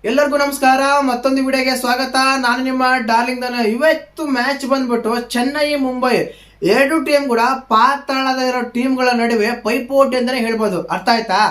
ಎಲ್ಲರಿಗೂ ನಮಸ್ಕಾರ. ಮತ್ತೊಂದು ವಿಡಿಯೋಗೆ ಸ್ವಾಗತ. ನಾನು ನಿಮ್ಮ ಡಾರ್ಲಿಂಗ್ ದನ. ಇವತ್ತು ಮ್ಯಾಚ್ ಬಂದ್ಬಿಟ್ಟು ಚೆನ್ನೈ ಮುಂಬೈ ಎರಡು ಟೀಮ್ ಕೂಡ ಪಾತಾಳದಲ್ಲಿರೋ ಟೀಮ್ಗಳ ನಡುವೆ ಪೈಪೋಟಿ ಅಂತಾನೆ ಹೇಳ್ಬೋದು. ಅರ್ಥ ಆಯ್ತಾ?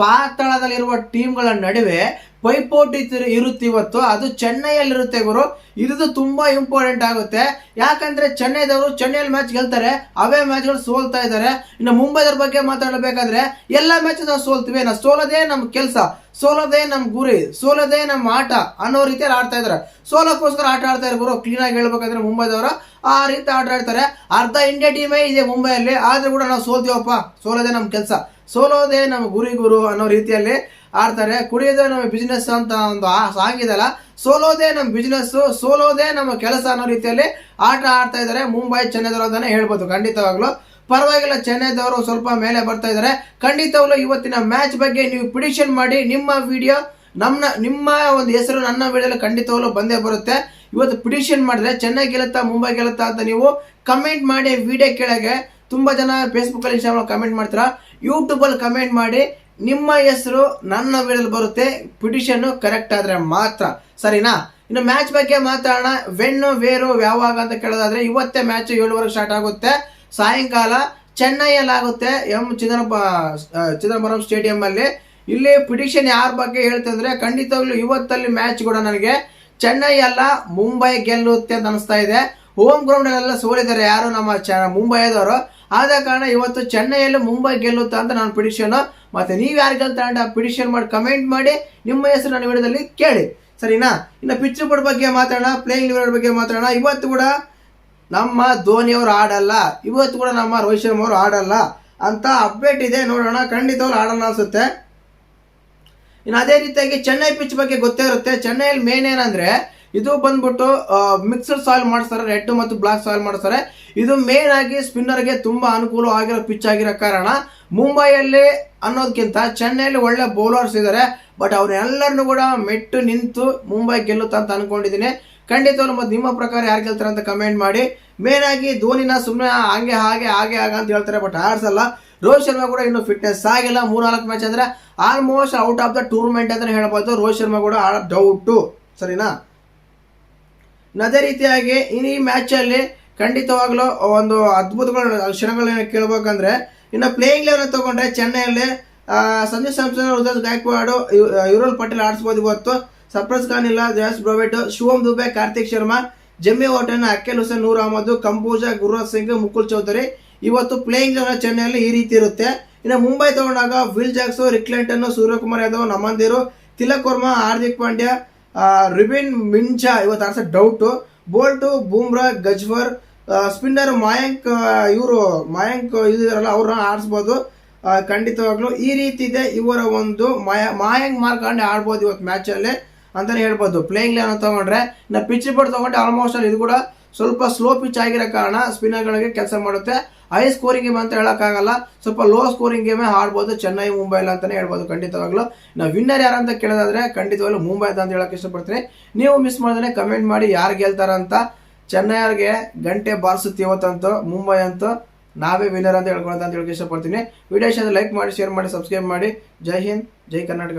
ಪಾತಾಳದಲ್ಲಿರುವ ಟೀಮ್ಗಳ ನಡುವೆ ಪೈಪೋಟಿ ಇರುತ್ತೆ ಇವತ್ತು. ಅದು ಚೆನ್ನೈಯಲ್ಲಿರುತ್ತೆ ಗುರು. ಇದು ತುಂಬಾ ಇಂಪಾರ್ಟೆಂಟ್ ಆಗುತ್ತೆ. ಯಾಕಂದ್ರೆ ಚೆನ್ನೈದವರು ಚೆನ್ನೈಯಲ್ಲಿ ಮ್ಯಾಚ್ ಗೆಲ್ತಾರೆ, ಅವೇ ಮ್ಯಾಚ್ಗಳು ಸೋಲ್ತಾ ಇದ್ದಾರೆ. ಇನ್ನು ಮುಂಬೈದವ್ರ ಬಗ್ಗೆ ಮಾತಾಡಬೇಕಾದ್ರೆ ಎಲ್ಲ ಮ್ಯಾಚ್ ನಾವು ಸೋಲ್ತೀವಿ, ನಾವು ಸೋಲೋದೇ ನಮ್ಮ ಕೆಲಸ, ಸೋಲೋದೇ ನಮ್ಮ ಗುರಿ, ಸೋಲೋದೇ ನಮ್ಮ ಆಟ ಅನ್ನೋ ರೀತಿಯಲ್ಲಿ ಆಡ್ತಾ ಇದಾರೆ. ಸೋಲೋಕ್ಕೋಸ್ಕರ ಆಟ ಆಡ್ತಾ ಇರೋ ಗುರು. ಕ್ಲೀನ್ ಆಗಿ ಹೇಳ್ಬೇಕಂದ್ರೆ ಮುಂಬೈದವರು ಆ ರೀತಿ ಆಟ ಆಡ್ತಾರೆ. ಅರ್ಧ ಇಂಡಿಯಾ ಟೀಮೇ ಇದೆ ಮುಂಬೈಯಲ್ಲಿ, ಆದ್ರೂ ಕೂಡ ನಾವು ಸೋಲ್ತೀವಪ್ಪ, ಸೋಲೋದೇ ನಮ್ಮ ಕೆಲಸ, ಸೋಲೋದೇ ನಮ್ಮ ಗುರು ಅನ್ನೋ ರೀತಿಯಲ್ಲಿ ಆಡ್ತಾರೆ. ಕುಡಿಯೋದೇ ನಮ್ಮ ಬಿಸ್ನೆಸ್ ಅಂತ ಒಂದು ಸಾಂಗ್ ಇದೆಲ್ಲ, ಸೋಲೋದೇ ನಮ್ಮ ಬಿಸ್ನೆಸ್, ಸೋಲೋದೇ ನಮ್ಮ ಕೆಲಸ ಅನ್ನೋ ರೀತಿಯಲ್ಲಿ ಆಟ ಆಡ್ತಾ ಇದ್ದಾರೆ ಮುಂಬೈ ಚೆನ್ನೈದವರು ಅಂತಾನೆ ಹೇಳ್ಬೋದು. ಖಂಡಿತವಾಗ್ಲು ಪರವಾಗಿಲ್ಲ, ಚೆನ್ನೈದವರು ಸ್ವಲ್ಪ ಮೇಲೆ ಬರ್ತಾ ಇದ್ದಾರೆ. ಖಂಡಿತವಾಗ್ಲು ಇವತ್ತಿನ ಮ್ಯಾಚ್ ಬಗ್ಗೆ ನೀವು ಪ್ರಿಡಿಕ್ಷನ್ ಮಾಡಿ. ನಿಮ್ಮ ವಿಡಿಯೋ ನಿಮ್ಮ ಒಂದು ಹೆಸರು ನನ್ನ ವಿಡಿಯೋದಲ್ಲಿ ಖಂಡಿತವಾಗ್ಲು ಬಂದೇ ಬರುತ್ತೆ. ಇವತ್ತು ಪ್ರಿಡಿಕ್ಷನ್ ಮಾಡಿದ್ರೆ ಚೆನ್ನೈ ಗೆಲ್ಲುತ್ತಾ ಮುಂಬೈ ಗೆಲ್ಲುತ್ತಾ ಅಂತ ನೀವು ಕಮೆಂಟ್ ಮಾಡಿ. ವಿಡಿಯೋ ಕೆಳಗೆ ತುಂಬಾ ಜನ ಫೇಸ್ಬುಕ್ ಅಲ್ಲಿ ಇನ್ಸ್ಟಾಗ್ರಾಮ್ ಕಮೆಂಟ್ ಮಾಡ್ತೀರಾ, ಯೂಟ್ಯೂಬ್ ಅಲ್ಲಿ ಕಮೆಂಟ್ ಮಾಡಿ. ನಿಮ್ಮ ಹೆಸರು ನನ್ನ ವಿಡಿಯೋದಲ್ಲಿ ಬರುತ್ತೆ, ಪ್ರಿಡಿಕ್ಷನ್ ಕರೆಕ್ಟ್ ಆದ್ರೆ ಮಾತ್ರ, ಸರಿನಾ? ಇನ್ನು ಮ್ಯಾಚ್ ಬಗ್ಗೆ ಮಾತಾಡೋಣ. ವೆನ್ನು ವೇರು ಯಾವಾಗ ಅಂತ ಕೇಳೋದಾದ್ರೆ ಇವತ್ತೇ ಮ್ಯಾಚ್ 7:00 ಸ್ಟಾರ್ಟ್ ಆಗುತ್ತೆ. ಸಾಯಂಕಾಲ ಚೆನ್ನೈಯಲ್ಲಿ ಆಗುತ್ತೆ, ಚಿದಂಬರಂ ಸ್ಟೇಡಿಯಂ ಅಲ್ಲಿ. ಇಲ್ಲಿ ಪ್ರಿಡಿಕ್ಷನ್ ಯಾರ ಬಗ್ಗೆ ಹೇಳ್ತಂದ್ರೆ ಖಂಡಿತವಾಗ್ಲೂ ಇವತ್ತಲ್ಲಿ ಮ್ಯಾಚ್ ಕೂಡ ನನಗೆ ಚೆನ್ನೈ ಅಲ್ಲ ಮುಂಬೈ ಗೆಲ್ಲುತ್ತೆ ಅಂತ ಅನಿಸ್ತಾ ಇದೆ. ಹೋಮ್ ಗ್ರೌಂಡ್ ಎಲ್ಲ ಸೋಲಿದ್ದಾರೆ ಯಾರು, ನಮ್ಮ ಮುಂಬೈದವರು. ಆದ ಕಾರಣ ಇವತ್ತು ಚೆನ್ನೈಯಲ್ಲಿ ಮುಂಬೈ ಗೆಲ್ಲುತ್ತಾ ಅಂತ ನಾನು ಪ್ರಿಡಿಕ್ಷನ್. ಮತ್ತೆ ನೀವು ಯಾರು ಗೆಲ್ತಾ ಅಂತ ಪ್ರಿಡಿಕ್ಷನ್ ಮಾಡಿ ಕಮೆಂಟ್ ಮಾಡಿ. ನಿಮ್ಮ ಹೆಸರು ನನ್ನ ವಿಡಿಯೋದಲ್ಲಿ ಕೇಳಿ, ಸರಿನಾ? ಇನ್ನು ಪಿಚ್ ಬೋರ್ಡ್ ಬಗ್ಗೆ ಮಾತಾಡೋಣ, ಪ್ಲೇಯಿಂಗ್ ಲೆವೆನ್ ಬಗ್ಗೆ ಮಾತಾಡೋಣ. ಇವತ್ತು ಕೂಡ ನಮ್ಮ ಧೋನಿಯವರು ಆಡಲ್ಲ, ಇವತ್ತು ಕೂಡ ನಮ್ಮ ರೋಹಿತ್ ಶರ್ಮಾ ಅವರು ಆಡಲ್ಲ ಅಂತ ಅಪ್ಡೇಟ್ ಇದೆ. ನೋಡೋಣ, ಖಂಡಿತವ್ರು ಆಡಲ್ಲ ಅನ್ಸುತ್ತೆ. ಇನ್ನು ಅದೇ ರೀತಿಯಾಗಿ ಚೆನ್ನೈ ಪಿಚ್ ಬಗ್ಗೆ ಗೊತ್ತೇ ಇರುತ್ತೆ. ಚೆನ್ನೈಯಲ್ಲಿ ಮೇನ್ ಏನಂದ್ರೆ ಇದು ಬಂದ್ಬಿಟ್ಟು ಮಿಕ್ಸರ್ ಸಾಯಿಲ್ ಮಾಡಿಸ್ತಾರೆ, ರೆಡ್ ಮತ್ತು ಬ್ಲಾಕ್ ಸಾಯಿಲ್ ಮಾಡಿಸ್ತಾರೆ. ಇದು ಮೇನ್ ಆಗಿ ಸ್ಪಿನ್ನರ್ಗೆ ತುಂಬಾ ಅನುಕೂಲ ಆಗಿರೋ ಪಿಚ್ ಆಗಿರೋ ಕಾರಣ ಮುಂಬೈಯಲ್ಲಿ ಅನ್ನೋದಕ್ಕಿಂತ ಚೆನ್ನೈಯಲ್ಲಿ ಒಳ್ಳೆ ಬೌಲರ್ಸ್ ಇದ್ದಾರೆ. ಬಟ್ ಅವ್ರೆಲ್ಲರನ್ನು ಕೂಡ ಮೆಟ್ಟು ನಿಂತು ಮುಂಬೈ ಗೆಲ್ಲುತ್ತಾ ಅಂತ ಅನ್ಕೊಂಡಿದ್ದೀನಿ. ಖಂಡಿತವಾಗ್ಲೂ ಮತ್ತೆ ನಿಮ್ಮ ಪ್ರಕಾರ ಯಾರು ಗೆಲ್ತಾರೆ ಅಂತ ಕಮೆಂಟ್ ಮಾಡಿ. ಮೇನ್ ಆಗಿ ಧೋನಿನ ಸುಮ್ಮನೆ ಹಾಗೆ ಅಂತ ಹೇಳ್ತಾರೆ, ಬಟ್ ಆಡ್ಸಲ್ಲ. ರೋಹಿತ್ ಶರ್ಮಾ ಕೂಡ ಇನ್ನು ಫಿಟ್ನೆಸ್ ಆಗಿಲ್ಲ. 3-4 ಮ್ಯಾಚ್ ಅಂದ್ರೆ almost out of the tournament ಅಂತ ಹೇಳ್ಬೋದು. ರೋಹಿತ್ ಶರ್ಮಾ ಕೂಡ ಆಡೋ ಡೌಟು, ಸರಿನಾ? ಅದೇ ರೀತಿಯಾಗಿ ಈ ಮ್ಯಾಚ್ ಅಲ್ಲಿ ಖಂಡಿತವಾಗ್ಲೂ ಒಂದು ಅದ್ಭುತಗಳ ಕ್ಷಣಗಳನ್ನ ಕೇಳ್ಬೇಕಂದ್ರೆ ಇನ್ನು ಪ್ಲೇಯಿಂಗ್ ಲೆವೆನ್ ತಗೊಂಡ್ರೆ ಚೆನ್ನೈಯಲ್ಲಿ ಸಂಜು ಸ್ಯಾಮ್ಸನ್, ರುದ್ರಾಜ್ ಗಾಯಕ್ವಾಡ್, ಯುವರಾಜ್ ಪಟೇಲ್ ಆಡಿಸಬಹುದು ಇವತ್ತು. ಸರ್ಫರಾಜ್ ಖಾನ್ ಇಲ್ಲ, ಜಯಸ್ ಬ್ರಾವಿಡ್, ಶಿವಮ್ ದುಬೆ, ಕಾರ್ತಿಕ್ ಶರ್ಮಾ, ಜಮ್ಮಿ ವಾಟನ್, ಅಕೆಲ್ ಹುಸೇನ್, ನೂರ್ ಅಹಮದ್, ಕಂಬೋಜಾ, ಗುರುರಾಜ್ ಸಿಂಗ್, ಮುಕುಲ್ ಚೌಧರಿ. ಇವತ್ತು ಪ್ಲೇಯಿಂಗ್ ಲೆವೆನ್ ಚೆನ್ನೈಯಲ್ಲಿ ಈ ರೀತಿ ಇರುತ್ತೆ. ಇನ್ನು ಮುಂಬೈ ತಗೊಂಡಾಗ Will Jacks, Rickelton, Suryakumar Yadav, ನಮಂದಿರು, ತಿಲಕ್ ವರ್ಮಾ, ಹಾರ್ದಿಕ್ ಪಾಂಡ್ಯ, ರಿಬಿನ್ ಮಿಂಚಾ ಇವತ್ತು ಆಡ್ಸೋ ಡೌಟು. ಬೋಲ್ಟು, ಬೂಮ್ರಾ, ಗಜ್ವರ್, ಸ್ಪಿನ್ನರ್ ಮಯಾಂಕ್ ಇದಾರಲ್ಲ ಅವ್ರನ್ನ ಆಡಿಸ್ಬೋದು ಖಂಡಿತವಾಗ್ಲೂ. ಈ ರೀತಿ ಇದೆ ಇವರ ಒಂದು ಮಯಾಂಕ್ ಮಾರ್ಕಂಡೆ ಆಡ್ಬೋದು ಇವತ್ತು ಮ್ಯಾಚ್ ಅಲ್ಲಿ ಅಂತಾನೆ ಹೇಳ್ಬೋದು. ಪ್ಲೇಯಿಂಗ್ ಲೆವೆನ್ ತಗೊಂಡ್ರೆ ಇನ್ನು ಪಿಚ್ ಬೋರ್ಡ್ ತಗೊಂಡ್ರೆ ಆಲ್ಮೋಸ್ಟ್ ಅಲ್ಲಿ ಇದು ಕೂಡ ಸ್ವಲ್ಪ ಸ್ಲೋ ಪಿಚ್ ಆಗಿರೋ ಕಾರಣ ಸ್ಪಿನ್ನರ್ಗಳಿಗೆ ಕೆಲಸ ಮಾಡುತ್ತೆ. ಹೈ ಸ್ಕೋರಿಂಗ್ ಗೇಮ್ ಅಂತ ಹೇಳಕ್ಕಾಗಲ್ಲ, ಸ್ವಲ್ಪ ಲೋ ಸ್ಕೋರಿಂಗ್ ಗೇಮೇ ಆಡ್ಬೋದು ಚೆನ್ನೈ ಮುಂಬೈಲ್ ಅಂತಾನೆ ಹೇಳ್ಬೋದು ಖಂಡಿತವಾಗ್ಲು. ನಾವು ವಿನ್ನರ್ ಯಾರಂತ ಕೇಳೋದಾದ್ರೆ ಖಂಡಿತವಾಗ್ಲೂ ಮುಂಬೈ ಅಂತ ಹೇಳಕ್ ಇಷ್ಟಪಡ್ತೀನಿ. ನೀವು ಮಿಸ್ ಮಾಡಿದ್ರೆ ಕಮೆಂಟ್ ಮಾಡಿ ಯಾರು ಗೆಲ್ತಾರಂತ. ಚೆನ್ನೈ ಅವ್ರಿಗೆ ಗಂಟೆ ಬಾರಿಸುತ್ತೆ ಇವತ್ತಂತೂ, ಮುಂಬೈ ಅಂತೂ ನಾವೇ ವಿನ್ನರ್ ಅಂತ ಹೇಳ್ಕೊಳ್ತಾ ಅಂತ ಹೇಳಕ್ ಇಷ್ಟಪಡ್ತೀನಿ. ವಿಡಿಯೋ ಇಷ್ಟ ಲೈಕ್ ಮಾಡಿ, ಶೇರ್ ಮಾಡಿ, ಸಬ್ಸ್ಕ್ರೈಬ್ ಮಾಡಿ. ಜೈ ಹಿಂದ್, ಜೈ ಕರ್ನಾಟಕ.